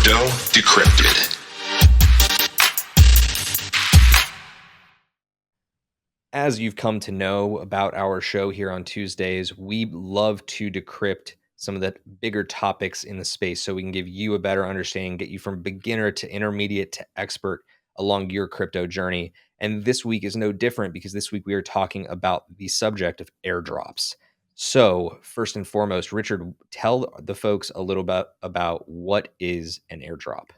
Crypto Decrypted. As you've come to know about our show here on Tuesdays, we love to decrypt some of the bigger topics in the space so we can give you a better understanding, get you from beginner to intermediate to expert along your crypto journey. And this week is no different because this week we are talking about the subject of airdrops. So, first and foremost, Richard, tell the folks a little bit about what is an airdrop.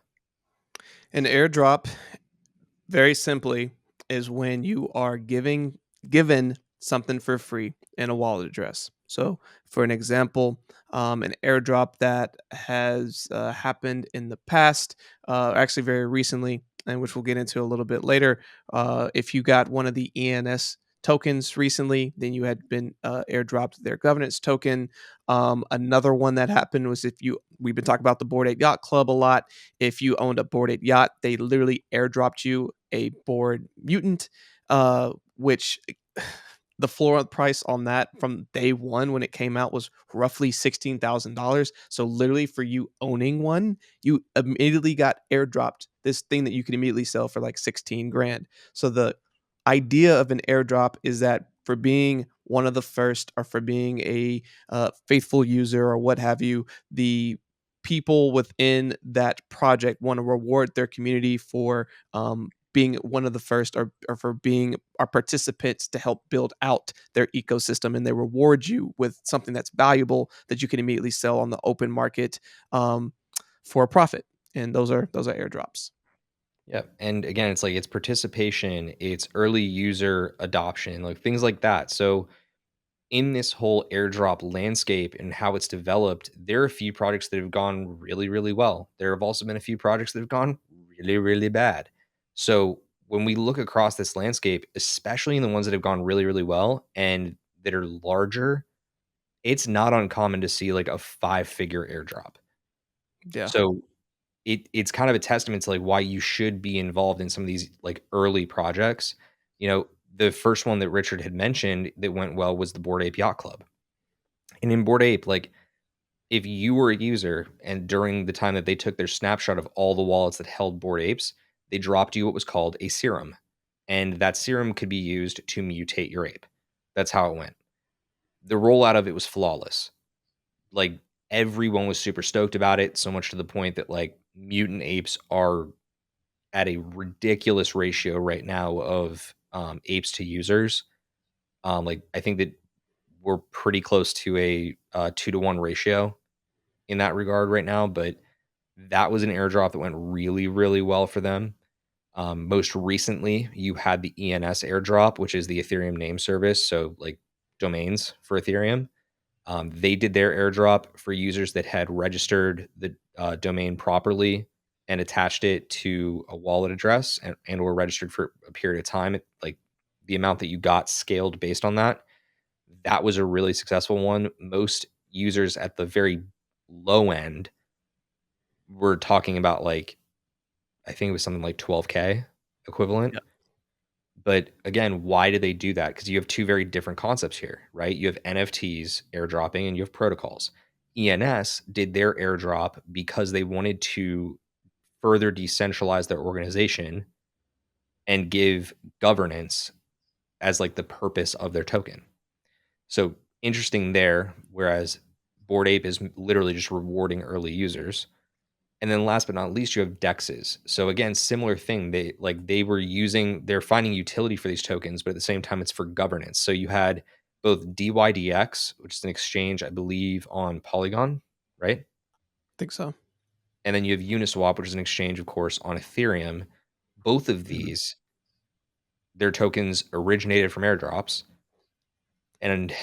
An airdrop, very simply, is when you are given something for free in a wallet address. So, for an example, an airdrop that has happened in the past, actually very recently, and which we'll get into a little bit later. If you got one of the ENS tokens recently, then you had been airdropped their governance token. Another one that happened was we've been talking about the Bored Ape Yacht Club a lot. If you owned a Bored Ape yacht, they literally airdropped you a Bored Mutant, which the floor price on that from day one when it came out was roughly $16,000. So literally for you owning one, you immediately got airdropped this thing that you could immediately sell for like 16 grand. So the idea of an airdrop is that for being one of the first or for being a faithful user or what have you, the people within that project want to reward their community for being one of the first or for being our participants to help build out their ecosystem, and they reward you with something that's valuable that you can immediately sell on the open market for a profit. And those are airdrops. Yeah. And again, it's like it's participation, it's early user adoption, like things like that. So in this whole airdrop landscape and how it's developed, there are a few projects that have gone really, really well. There have also been a few projects that have gone really, really bad. So when we look across this landscape, especially in the ones that have gone really, really well and that are larger, it's not uncommon to see like a 5-figure airdrop. Yeah. So it's kind of a testament to like why you should be involved in some of these like early projects. You know, the first one that Richard had mentioned that went well was the Bored Ape Yacht Club. And in Bored Ape, like if you were a user and during the time that they took their snapshot of all the wallets that held Bored Apes, they dropped you what was called a serum. And that serum could be used to mutate your ape. That's how it went. The rollout of it was flawless. Like everyone was super stoked about it, so much to the point that like mutant apes are at a ridiculous ratio right now of apes to users. Like I think that we're pretty close to a 2-to-1 ratio in that regard right now. But that was an airdrop that went really, really well for them. Most recently, you had the ENS airdrop, which is the Ethereum name service, so like domains for Ethereum. They did their airdrop for users that had registered the domain properly and attached it to a wallet address and were registered for a period of time. Like the amount that you got scaled based on that. That was a really successful one. Most users at the very low end were talking about like, I think it was something like 12K equivalent. Yeah. But again, why did they do that? Because you have two very different concepts here, right? You have NFTs airdropping and you have protocols. ENS did their airdrop because they wanted to further decentralize their organization and give governance as like the purpose of their token. So interesting there, whereas Bored Ape is literally just rewarding early users. And then last but not least, you have dexes. So again, similar thing. They're finding utility for these tokens, but at the same time, it's for governance. So you had both DYDX, which is an exchange, I believe, on Polygon, right? I think so. And then you have Uniswap, which is an exchange, of course, on Ethereum. Both of these, their tokens originated from airdrops. And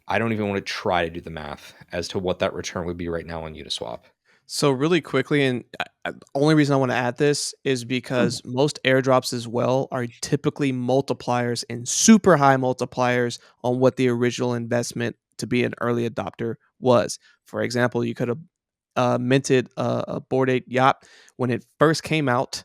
I don't even want to try to do the math as to what that return would be right now on Uniswap. So really quickly, and only reason I want to add this is because most airdrops as well are typically multipliers and super high multipliers on what the original investment to be an early adopter was. For example, you could have minted a Bored Ape yacht when it first came out,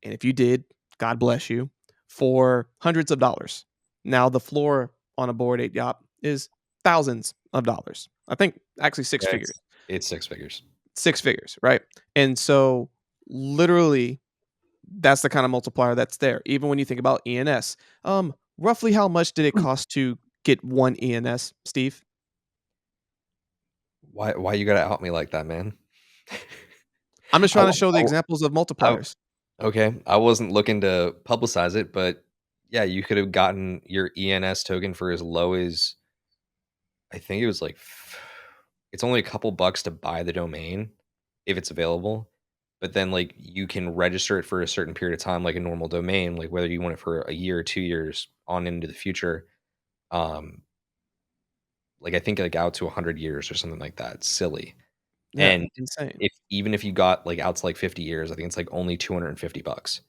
and if you did, God bless you, for hundreds of dollars. Now the floor on a Bored Ape yacht is thousands of dollars. I think actually six Yeah, figures. it's 6 figures. 6 figures, right? And so literally, that's the kind of multiplier that's there. Even when you think about ENS, roughly how much did it cost to get one ENS, Steve? Why you gotta out me like that, man? I'm just I trying to wa show the examples of I multipliers. okay, I wasn't looking to publicize it, but yeah, you could have gotten your ENS token for as low as I think it was like it's only a couple bucks to buy the domain if it's available, but then like you can register it for a certain period of time like a normal domain, like whether you want it for a year or 2 years on into the future. Um like I think like out to 100 years or something like that. It's silly. Yeah, And insane. if even if you got like out to like 50 years, I think it's like only 250 bucks.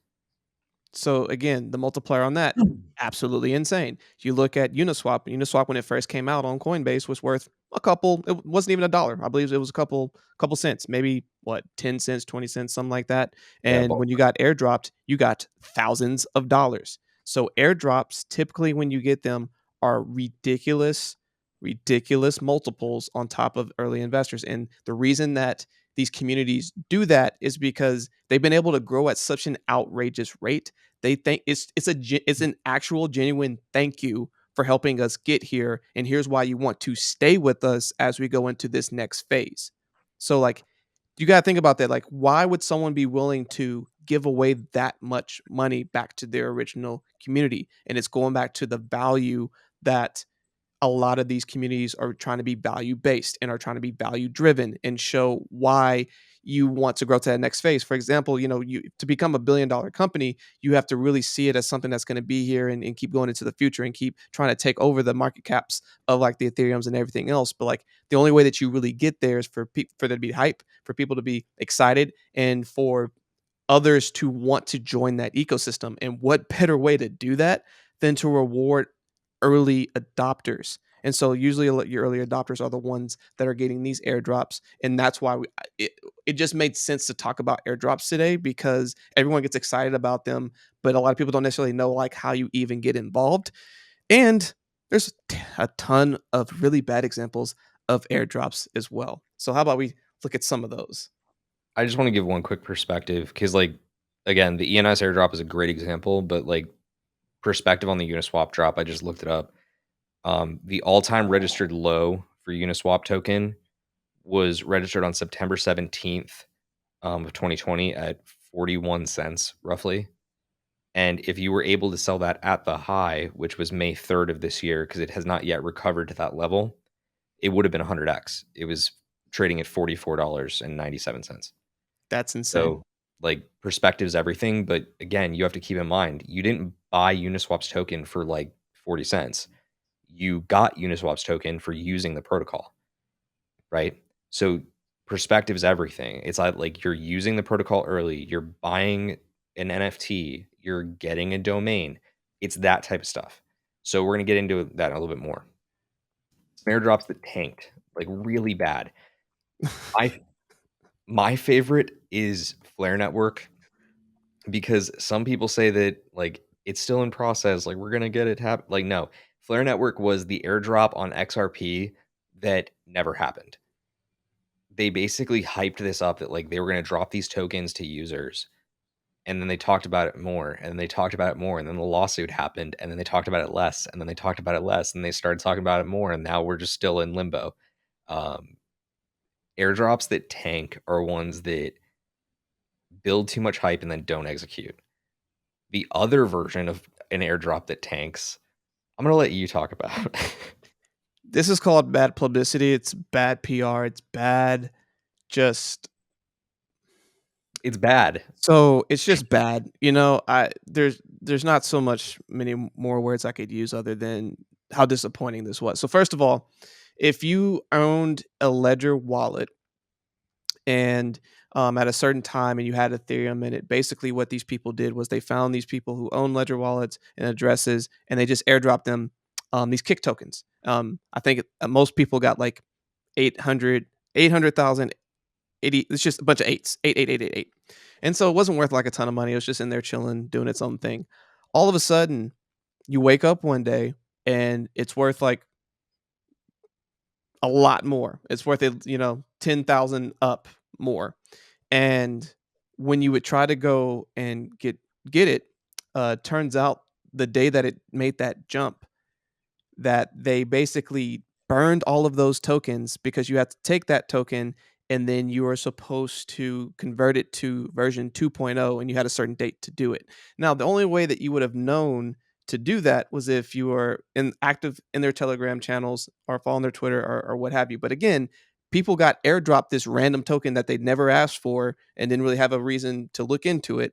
So again, the multiplier on that, absolutely insane. You look at Uniswap when it first came out on Coinbase was worth a couple, it wasn't even a dollar. I believe it was a couple cents, maybe what, 10 cents, 20 cents, something like that. Yeah, And when you got airdropped, you got thousands of dollars. So airdrops, typically when you get them, are ridiculous multiples on top of early investors. And the reason that these communities do that is because they've been able to grow at such an outrageous rate. They think it's an actual genuine thank you for helping us get here, and here's why you want to stay with us as we go into this next phase. So like, you got to think about that. Like, why would someone be willing to give away that much money back to their original community? And it's going back to the value that a lot of these communities are trying to be value based and are trying to be value driven and show why you want to grow to that next phase. For example, you to become $1 billion company, you have to really see it as something that's going to be here and keep going into the future and keep trying to take over the market caps of like the Ethereums and everything else. But like the only way that you really get there is for there to be hype, for people to be excited, and for others to want to join that ecosystem. And what better way to do that than to reward early adopters? And so usually your early adopters are the ones that are getting these airdrops. And that's why it just made sense to talk about airdrops today, because everyone gets excited about them, but a lot of people don't necessarily know like how you even get involved. And there's a ton of really bad examples of airdrops as well. So how about we look at some of those? I just want to give one quick perspective because, like, again, the ENS airdrop is a great example, but like perspective on the Uniswap drop, I just looked it up. The all-time registered low for Uniswap token was registered on September 17th of 2020 at 41 cents roughly. And if you were able to sell that at the high, which was May 3rd of this year, because it has not yet recovered to that level, it would have been 100x. It was trading at $44.97. That's insane. So, like, perspective is everything. But again, you have to keep in mind you didn't buy Uniswap's token for like 40 cents. You got Uniswap's token for using the protocol, right? So, perspective is everything. It's like you're using the protocol early, you're buying an NFT, you're getting a domain. It's that type of stuff. So, we're going to get into that a little bit more. Snare drops that tanked like really bad. I My favorite is Flare Network because some people say that like it's still in process, like we're gonna get it like no. Flare Network was the airdrop on XRP that never happened. They basically hyped this up that like they were gonna drop these tokens to users, and then they talked about it more, and then they talked about it more, and then the lawsuit happened, and then they talked about it less, and then they talked about it less, and they started talking about it more, and now we're just still in limbo. Um, Airdrops that tank are ones that build too much hype and then don't execute. The other version of an airdrop that tanks, I'm gonna let you talk about. This is called bad publicity. It's bad PR. It's bad. Just It's bad. so it's just bad. There's not so much many more words I could use other than how disappointing this was. So first of all, if you owned a Ledger wallet and at a certain time and you had Ethereum in it, basically what these people did was they found these people who own Ledger wallets and addresses, and they just airdropped them these kick tokens. I think most people got like 800,000 80. It's just a bunch of eights, 88888. And so it wasn't worth like a ton of money. It was just in there chilling, doing its own thing. All of a sudden, you wake up one day and it's worth like a lot more. It's worth it, 10,000 up more. And when you would try to go and get it, turns out the day that it made that jump, that they basically burned all of those tokens because you had to take that token and then you were supposed to convert it to version 2.0 and you had a certain date to do it. Now, the only way that you would have known to do that was if you were active in their Telegram channels or following their Twitter or what have you. But again, people got airdropped this random token that they'd never asked for and didn't really have a reason to look into it.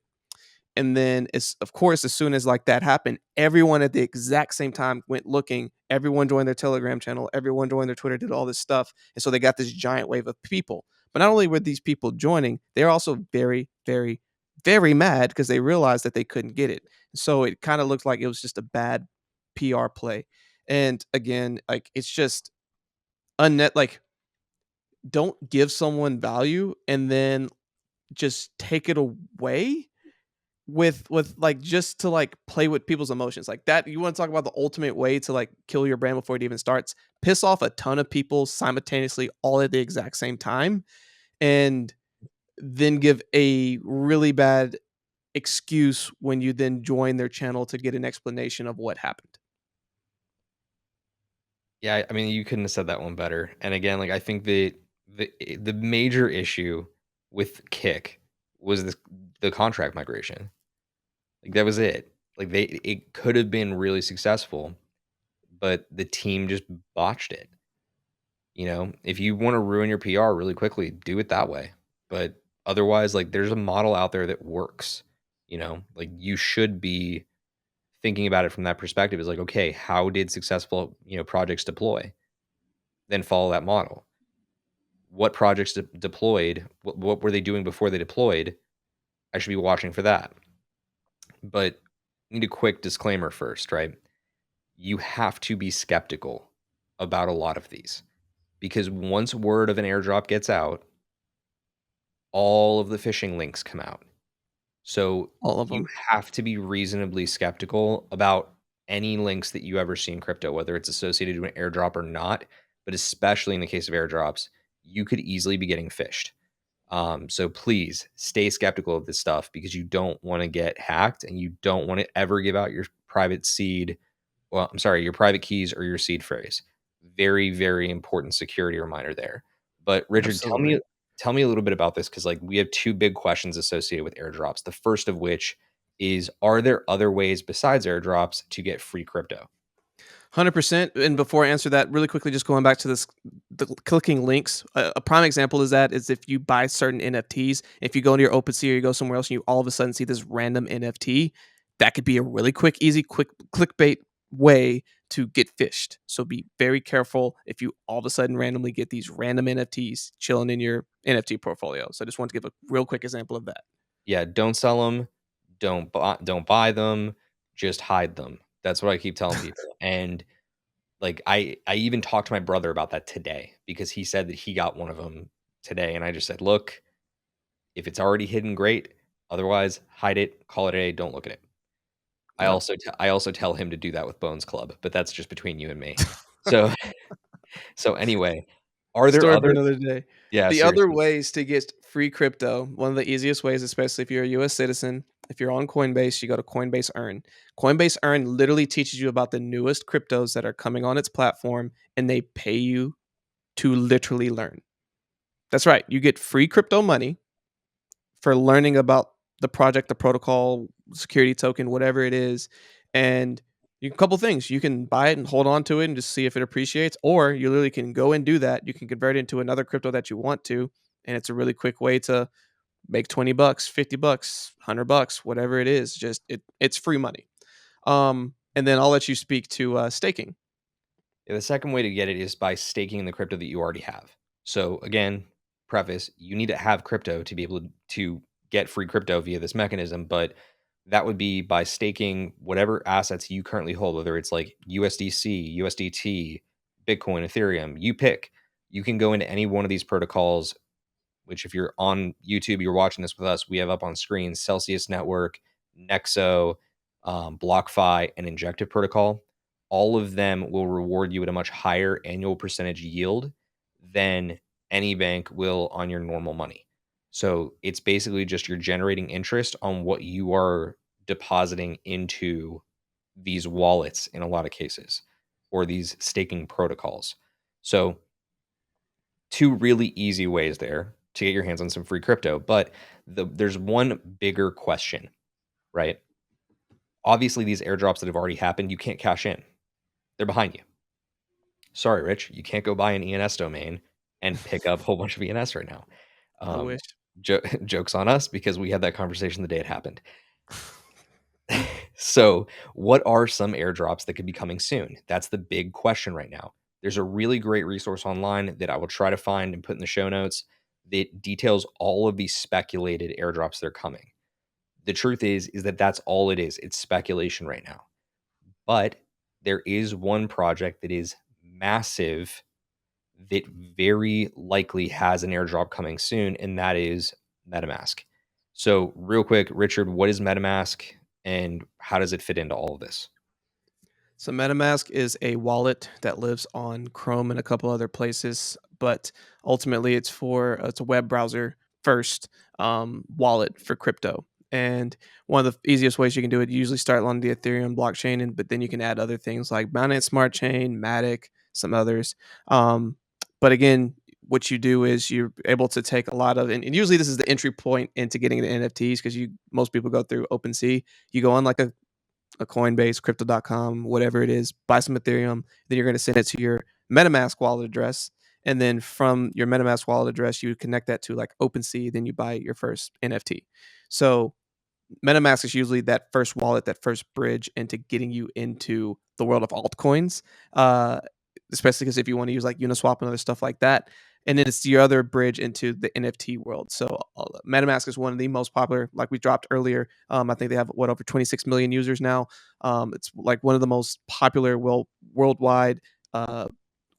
And then it's of course, as soon as like that happened, everyone at the exact same time went looking. Everyone joined their Telegram channel. Everyone joined their Twitter, did all this stuff. And so they got this giant wave of people. But not only were these people joining, they're also very, very, very mad because they realized that they couldn't get it. So it kind of looked like it was just a bad PR play. And again, like it's just unnet like don't give someone value and then just take it away with like just to like play with people's emotions like that. You want to talk about the ultimate way to like kill your brand before it even starts? Piss off a ton of people simultaneously all at the exact same time, and then give a really bad excuse when you then join their channel to get an explanation of what happened. Yeah, I mean, you couldn't have said that one better. And again, like I think the major issue with Kick was the contract migration. Like that was it. Like it could have been really successful, but the team just botched it. You know, if you want to ruin your PR really quickly, do it that way. But otherwise, like there's a model out there that works. You know, like you should be thinking about it from that perspective. Is like, okay, how did successful projects deploy? Then follow that model. What projects deployed? What were they doing before they deployed? I should be watching for that. But need a quick disclaimer first, right? You have to be skeptical about a lot of these because once word of an airdrop gets out, all of the phishing links come out. So All of you them. have to be reasonably skeptical about any links that you ever see in crypto, whether it's associated with an airdrop or not. But especially in the case of airdrops, you could easily be getting phished. So please stay skeptical of this stuff because you don't want to get hacked and you don't want to ever give out your private seed. Well, I'm sorry, your private keys or your seed phrase. Very, very important security reminder there. But Richard, Absolutely. tell me a little bit about this because like we have two big questions associated with airdrops. The first of which is, are there other ways besides airdrops to get free crypto? 100%. And before I answer that, really quickly, just going back to this, the clicking links. A prime example is that is if you buy certain NFTs, if you go into your OpenSea or you go somewhere else and you all of a sudden see this random NFT, that could be a really quick, easy, quick clickbait way to get fished. So be very careful if you all of a sudden randomly get these random NFTs chilling in your NFT portfolio. So I just want to give a real quick example of that. Yeah, don't sell them, don't buy them, just hide them. That's what I keep telling people. And like I even talked to my brother about that today because he said that he got one of them today and I just said, "Look, if it's already hidden, great. Otherwise, hide it, call it a day, don't look at it." Yep. I also tell him to do that with Bones Club, but that's just between you and me. So so anyway, are there Story for other another day. yeah, The other seriously. ways to get free crypto, one of the easiest ways, especially if you're a US citizen, if you're on Coinbase, you go to Coinbase Earn. Coinbase Earn literally teaches you about the newest cryptos that are coming on its platform, and they pay you to literally learn. That's right. You get free crypto money for learning about the project, the protocol, security token, whatever it is. And you a couple things. You can buy it and hold on to it and just see if it appreciates, or you literally can go and do that. You can convert it into another crypto that you want to. And it's a really quick way to make 20 bucks, 50 bucks, 100 bucks, whatever it is. Just it's free money. And then I'll let you speak to staking. Yeah, the second way to get it is by staking the crypto that you already have. So again, preface, you need to have crypto to be able to get free crypto via this mechanism, but that would be by staking whatever assets you currently hold, whether it's like USDC, USDT, Bitcoin, Ethereum, you pick. You can go into any one of these protocols, which if you're on YouTube, you're watching this with us, we have up on screen Celsius Network, Nexo, BlockFi, and Injective Protocol. All of them will reward you at a much higher annual percentage yield than any bank will on your normal money. So it's basically just you're generating interest on what you are depositing into these wallets in a lot of cases, or these staking protocols. So two really easy ways there to get your hands on some free crypto. But there's one bigger question, right? Obviously, these airdrops that have already happened, you can't cash in. They're behind you. Sorry, Rich, you can't go buy an ENS domain and pick up a whole bunch of ENS right now. I Um, wish. jokes on us because we had that conversation the day it happened. So, what are some airdrops that could be coming soon? That's the big question right now. There's a really great resource online that I will try to find and put in the show notes that details all of these speculated airdrops that are coming. The truth is that that's all it is. It's speculation right now. But there is one project that is massive that very likely has an airdrop coming soon, and that is Metamask. So, real quick, Richard, what is Metamask and how does it fit into all of this? So MetaMask is a wallet that lives on Chrome and a couple other places, but ultimately it's a web browser first wallet for crypto. And one of the easiest ways you can do it, you usually start on the Ethereum blockchain, but then you can add other things like Binance Smart Chain, Matic, some others. Um, but again, what you do is you're able to take a lot of, and usually this is the entry point into getting the NFTs because most people go through OpenSea. You go on like a Coinbase, crypto.com, whatever it is, buy some Ethereum, then you're going to send it to your MetaMask wallet address. And then from your MetaMask wallet address, you connect that to like OpenSea, then you buy your first NFT. So MetaMask is usually that first wallet, that first bridge into getting you into the world of altcoins, uh, especially because if you want to use like Uniswap and other stuff like that. And then it's your other bridge into the NFT world. So MetaMask is one of the most popular, like we dropped earlier. I think they have over 26 million users now. It's like one of the most popular, worldwide uh,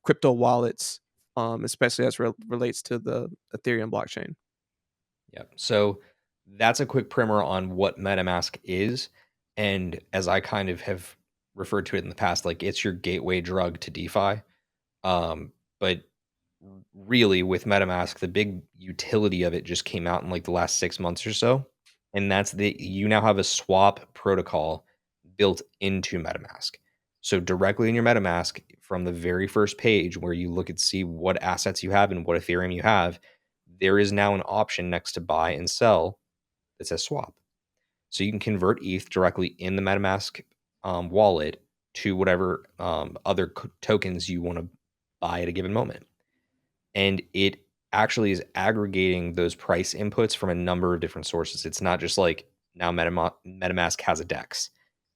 crypto wallets, especially as relates to the Ethereum blockchain. Yep. So that's a quick primer on what MetaMask is. And as I kind of have referred to it in the past, like it's your gateway drug to DeFi. But really, with MetaMask, the big utility of it just came out in like the last 6 months or so. And that's that you now have a swap protocol built into MetaMask. So directly in your MetaMask, from the very first page where you look and see what assets you have and what Ethereum you have, there is now an option next to buy and sell that says swap. So you can convert ETH directly in the MetaMask wallet to whatever other tokens you want to buy at a given moment. And it actually is aggregating those price inputs from a number of different sources. It's not just like now MetaMask has a DEX.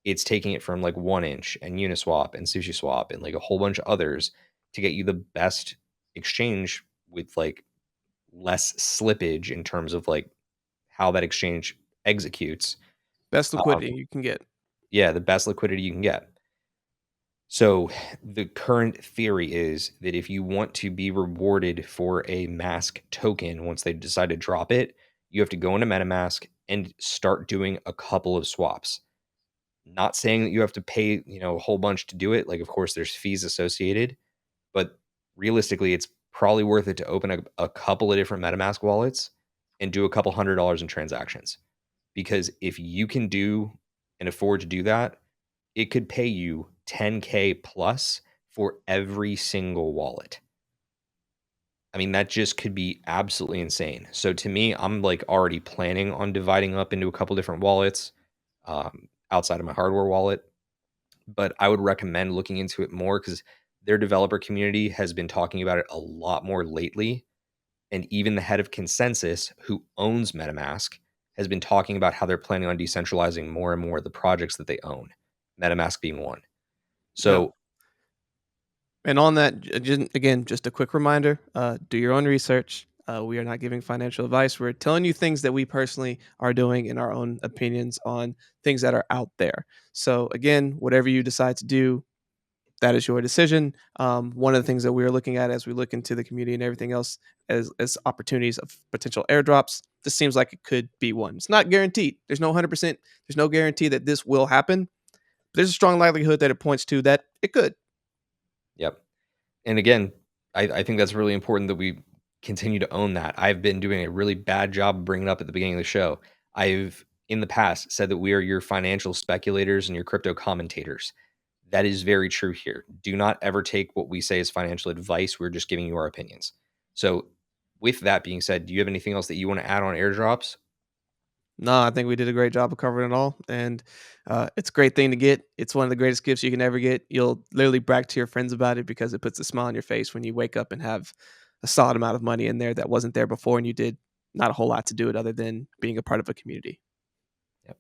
It's taking it from like 1inch and Uniswap and SushiSwap and like a whole bunch of others to get you the best exchange with like less slippage in terms of like how that exchange executes. Best Um, liquidity you can get. yeah, the best liquidity you can get. So the current theory is that if you want to be rewarded for a mask token once they decide to drop it, you have to go into MetaMask and start doing a couple of swaps. Not saying that you have to pay, a whole bunch to do it. Like, of course, there's fees associated, but realistically, it's probably worth it to open a couple of different MetaMask wallets and do a couple $100s in transactions. Because if you can do and afford to do that, it could pay you 10K plus for every single wallet. I mean, that just could be absolutely insane. So to me, I'm like already planning on dividing up into a couple different wallets outside of my hardware wallet. But I would recommend looking into it more because their developer community has been talking about it a lot more lately. And even the head of Consensus, who owns MetaMask, has been talking about how they're planning on decentralizing more and more of the projects that they own, MetaMask being one. Yeah. So, And on that, again, just a quick reminder: do your own research. We are not giving financial advice. We're telling you things that we personally are doing in our own opinions on things that are out there. So again, whatever you decide to do, that is your decision. One of the things that we are looking at as we look into the community and everything else as opportunities of potential airdrops, this seems like it could be one. It's not guaranteed. There's no 100%. There's no guarantee that this will happen. But there's a strong likelihood that it points to that. It could. yep. And again, I think that's really important that we continue to own that. I've been doing a really bad job of bringing it up at the beginning of the show. I've in the past said that we are your financial speculators and your crypto commentators. That is very true here. Do not ever take what we say as financial advice. We're just giving you our opinions. So, with that being said, do you have anything else that you want to add on airdrops? No, I think we did a great job of covering it all, and it's a great thing to get. It's one of the greatest gifts you can ever get. You'll literally brag to your friends about it because it puts a smile on your face when you wake up and have a solid amount of money in there that wasn't there before, and you did not a whole lot to do it other than being a part of a community. Yep,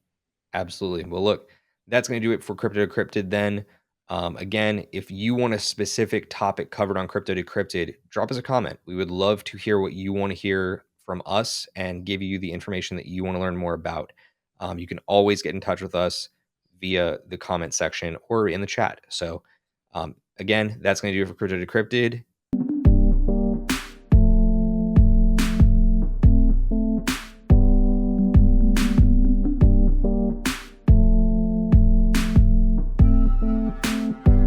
absolutely. Well, look, that's going to do it for Crypto Decrypted then. Again, if you want a specific topic covered on Crypto Decrypted, drop us a comment. We would love to hear what you want to hear from us and give you the information that you want to learn more about. You can always get in touch with us via the comment section or in the chat. So, again, that's going to do it for Crypto Decrypted.